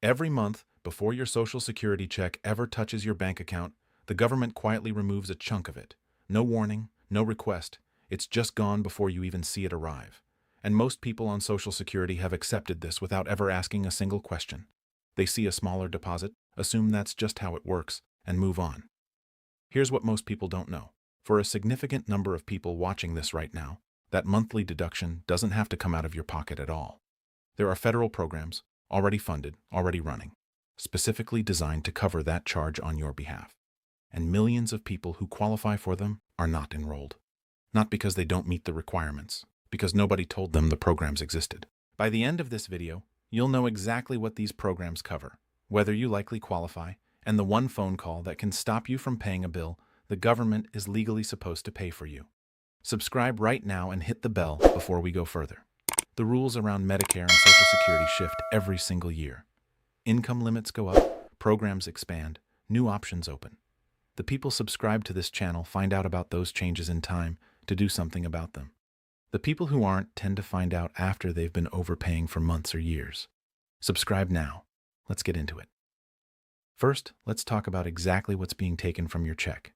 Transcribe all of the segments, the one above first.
Every month, before your Social Security check ever touches your bank account, the government quietly removes a chunk of it. No warning, no request. It's just gone before you even see it arrive. And most people on Social Security have accepted this without ever asking a single question. They see a smaller deposit, assume that's just how it works, and move on. Here's what most people don't know. For a significant number of people watching this right now, that monthly deduction doesn't have to come out of your pocket at all. There are federal programs, already funded, already running, specifically designed to cover that charge on your behalf. And millions of people who qualify for them are not enrolled. Not because they don't meet the requirements, because nobody told them the programs existed. By the end of this video, you'll know exactly what these programs cover, whether you likely qualify, and the one phone call that can stop you from paying a bill the government is legally supposed to pay for you. Subscribe right now and hit the bell before we go further. The rules around Medicare and Social Security shift every single year. Income limits go up, programs expand, new options open. The people subscribed to this channel find out about those changes in time to do something about them. The people who aren't tend to find out after they've been overpaying for months or years. Subscribe now. Let's get into it. First, let's talk about exactly what's being taken from your check.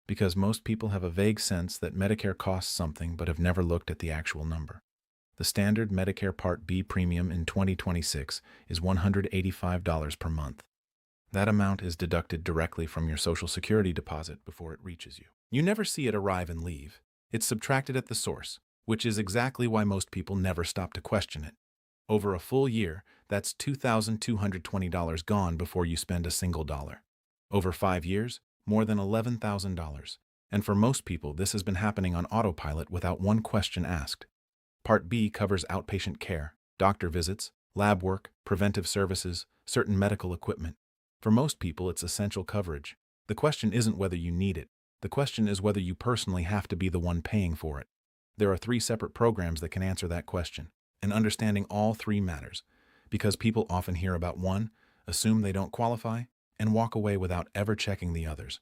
Because most people have a vague sense that Medicare costs something but have never looked at the actual number. The standard Medicare Part B premium in 2026 is $185 per month. That amount is deducted directly from your Social Security deposit before it reaches you. You never see it arrive and leave. It's subtracted at the source, which is exactly why most people never stop to question it. Over a full year, that's $2,220 gone before you spend a single dollar. Over 5 years, more than $11,000. And for most people, this has been happening on autopilot without one question asked. Part B covers outpatient care, doctor visits, lab work, preventive services, certain medical equipment. For most people, it's essential coverage. The question isn't whether you need it. The question is whether you personally have to be the one paying for it. There are 3 separate programs that can answer that question, and understanding all 3 matters, because people often hear about one, assume they don't qualify, and walk away without ever checking the others.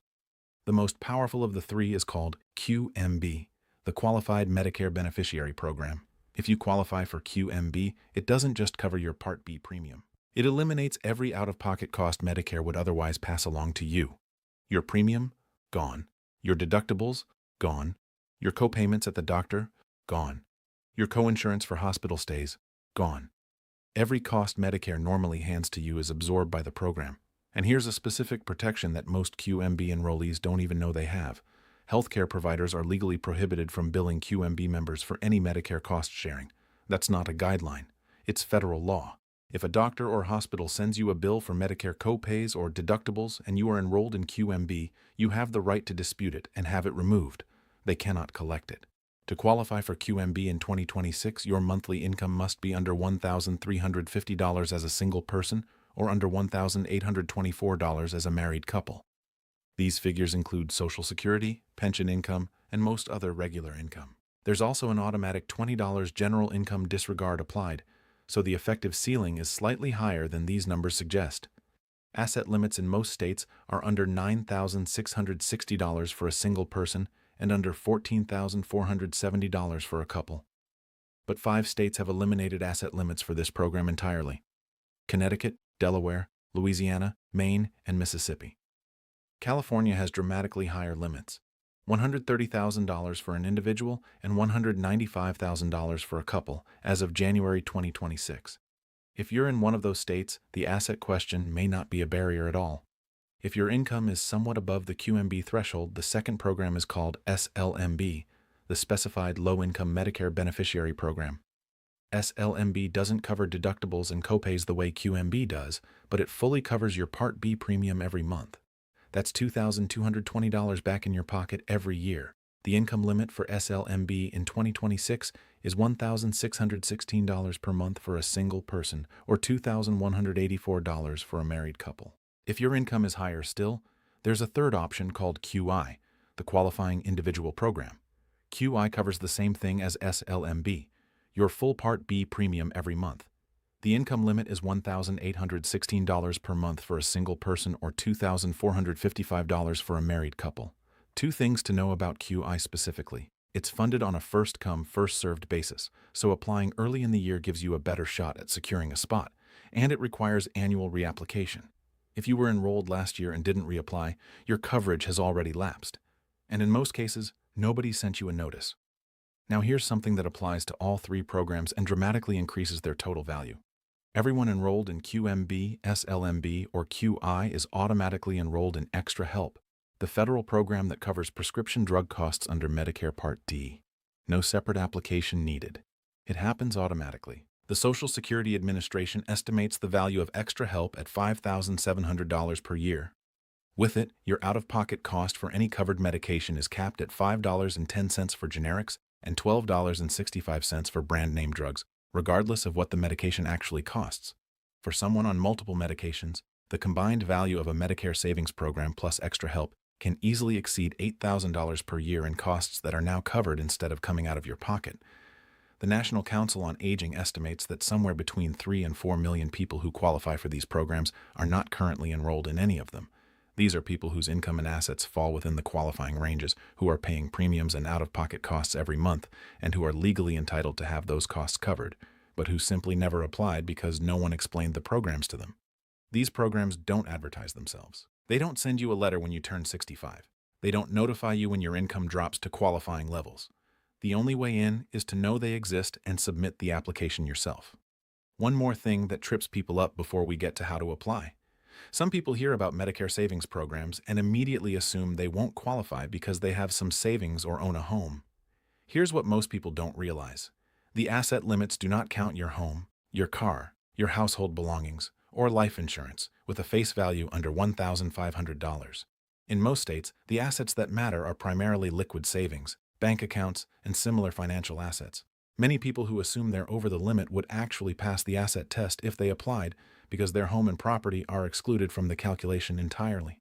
The most powerful of the 3 is called QMB, the Qualified Medicare Beneficiary Program. If you qualify for QMB, it doesn't just cover your Part B premium. It eliminates every out-of-pocket cost Medicare would otherwise pass along to you. Your premium? Gone. Your deductibles? Gone. Your co-payments at the doctor? Gone. Your co-insurance for hospital stays? Gone. Every cost Medicare normally hands to you is absorbed by the program. And here's a specific protection that most QMB enrollees don't even know they have. Healthcare providers are legally prohibited from billing QMB members for any Medicare cost sharing. That's not a guideline. It's federal law. If a doctor or hospital sends you a bill for Medicare co-pays or deductibles and you are enrolled in QMB, you have the right to dispute it and have it removed. They cannot collect it. To qualify for QMB in 2026, your monthly income must be under $1,350 as a single person or under $1,824 as a married couple. These figures include Social Security, pension income, and most other regular income. There's also an automatic $20 general income disregard applied, so the effective ceiling is slightly higher than these numbers suggest. Asset limits in most states are under $9,660 for a single person and under $14,470 for a couple. But 5 states have eliminated asset limits for this program entirely: Connecticut, Delaware, Louisiana, Maine, and Mississippi. California has dramatically higher limits: $130,000 for an individual and $195,000 for a couple as of January 2026. If you're in one of those states, the asset question may not be a barrier at all. If your income is somewhat above the QMB threshold, the second program is called SLMB, the Specified Low-Income Medicare Beneficiary Program. SLMB doesn't cover deductibles and copays the way QMB does, but it fully covers your Part B premium every month. That's $2,220 back in your pocket every year. The income limit for SLMB in 2026 is $1,616 per month for a single person or $2,184 for a married couple. If your income is higher still, there's a third option called QI, the Qualifying Individual Program. QI covers the same thing as SLMB, your full Part B premium every month. The income limit is $1,816 per month for a single person or $2,455 for a married couple. 2 things to know about QI specifically. It's funded on a first-come, first-served basis, so applying early in the year gives you a better shot at securing a spot. and it requires annual reapplication. If you were enrolled last year and didn't reapply, your coverage has already lapsed. And in most cases, nobody sent you a notice. Now here's something that applies to all three programs and dramatically increases their total value. Everyone enrolled in QMB, SLMB, or QI is automatically enrolled in Extra Help, the federal program that covers prescription drug costs under Medicare Part D. No separate application needed. It happens automatically. The Social Security Administration estimates the value of Extra Help at $5,700 per year. With it, your out-of-pocket cost for any covered medication is capped at $5.10 for generics and $12.65 for brand-name drugs, regardless of what the medication actually costs. For someone on multiple medications, the combined value of a Medicare Savings Program plus Extra Help can easily exceed $8,000 per year in costs that are now covered instead of coming out of your pocket. The National Council on Aging estimates that somewhere between 3 and 4 million people who qualify for these programs are not currently enrolled in any of them. These are people whose income and assets fall within the qualifying ranges, who are paying premiums and out-of-pocket costs every month, and who are legally entitled to have those costs covered, but who simply never applied because no one explained the programs to them. These programs don't advertise themselves. They don't send you a letter when you turn 65. They don't notify you when your income drops to qualifying levels. The only way in is to know they exist and submit the application yourself. One more thing that trips people up before we get to how to apply. Some people hear about Medicare Savings Programs and immediately assume they won't qualify because they have some savings or own a home. Here's what most people don't realize. The asset limits do not count your home, your car, your household belongings, or life insurance with a face value under $1,500. In most states, the assets that matter are primarily liquid savings, bank accounts, and similar financial assets. Many people who assume they're over the limit would actually pass the asset test if they applied, because their home and property are excluded from the calculation entirely.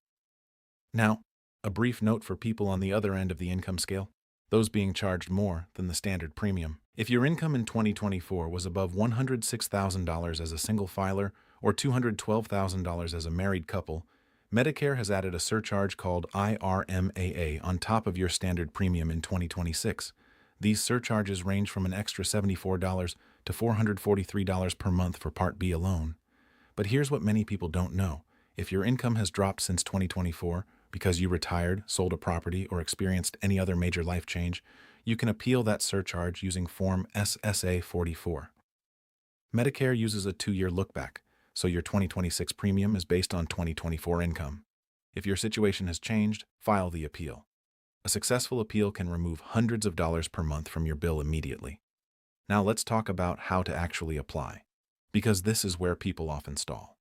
Now, a brief note for people on the other end of the income scale, those being charged more than the standard premium. If your income in 2024 was above $106,000 as a single filer or $212,000 as a married couple, Medicare has added a surcharge called IRMAA on top of your standard premium in 2026. These surcharges range from an extra $74 to $443 per month for Part B alone. But here's what many people don't know. If your income has dropped since 2024 because you retired, sold a property, or experienced any other major life change, you can appeal that surcharge using Form SSA 44. Medicare uses a 2-year look-back, so your 2026 premium is based on 2024 income. If your situation has changed, file the appeal. A successful appeal can remove hundreds of dollars per month from your bill immediately. Now let's talk about how to actually apply, because this is where people often stall.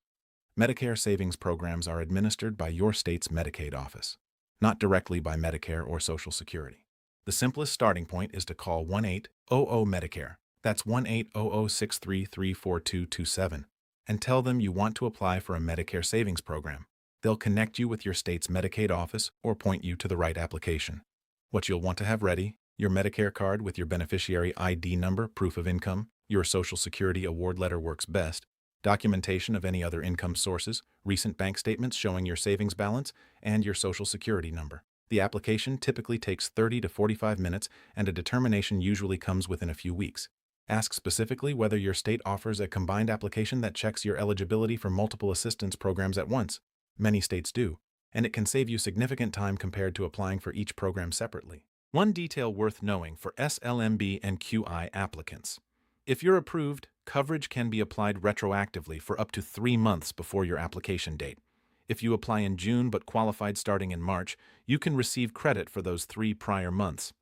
Medicare Savings Programs are administered by your state's Medicaid office, not directly by Medicare or Social Security. The simplest starting point is to call 1-800-MEDICARE, that's 1-800-633-4227, and tell them you want to apply for a Medicare Savings Program. They'll connect you with your state's Medicaid office or point you to the right application. What you'll want to have ready: your Medicare card with your beneficiary ID number, proof of income, your Social Security award letter works best, documentation of any other income sources, recent bank statements showing your savings balance, and your Social Security number. The application typically takes 30 to 45 minutes, and a determination usually comes within a few weeks. Ask specifically whether your state offers a combined application that checks your eligibility for multiple assistance programs at once. Many states do, and it can save you significant time compared to applying for each program separately. One detail worth knowing for SLMB and QI applicants: if you're approved, coverage can be applied retroactively for up to 3 months before your application date. If you apply in June but qualified starting in March, you can receive credit for those 3 prior months.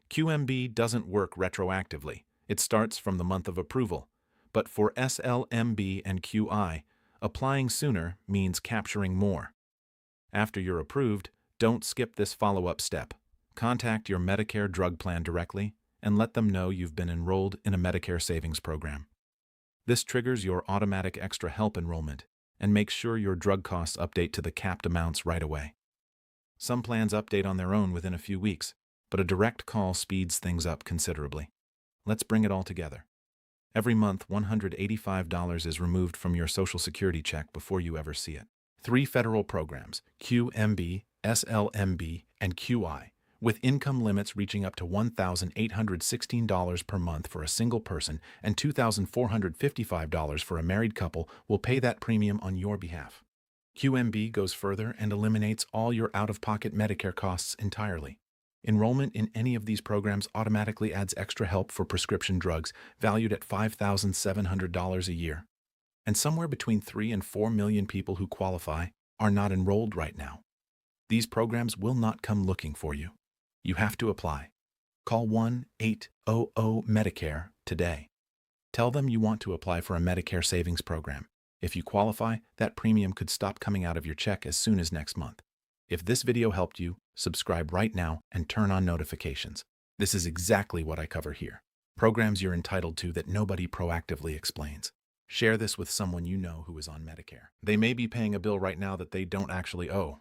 QMB doesn't work retroactively. It starts from the month of approval. But for SLMB and QI, applying sooner means capturing more. After you're approved, don't skip this follow-up step. Contact your Medicare drug plan directly and let them know you've been enrolled in a Medicare Savings Program. This triggers your automatic Extra Help enrollment and makes sure your drug costs update to the capped amounts right away. Some plans update on their own within a few weeks, but a direct call speeds things up considerably. Let's bring it all together. Every month, $185 is removed from your Social Security check before you ever see it. 3 federal programs, QMB, SLMB, and QI, With income limits reaching up to $1,816 per month for a single person and $2,455 for a married couple, will pay that premium on your behalf. QMB goes further and eliminates all your out-of-pocket Medicare costs entirely. Enrollment in any of these programs automatically adds extra help for prescription drugs valued at $5,700 a year. And somewhere between 3 and 4 million people who qualify are not enrolled right now. These programs will not come looking for you. You have to apply. Call 1-800-MEDICARE today. Tell them you want to apply for a Medicare Savings Program. If you qualify, that premium could stop coming out of your check as soon as next month. If this video helped you, subscribe right now and turn on notifications. This is exactly what I cover here. Programs you're entitled to that nobody proactively explains. Share this with someone you know who is on Medicare. They may be paying a bill right now that they don't actually owe.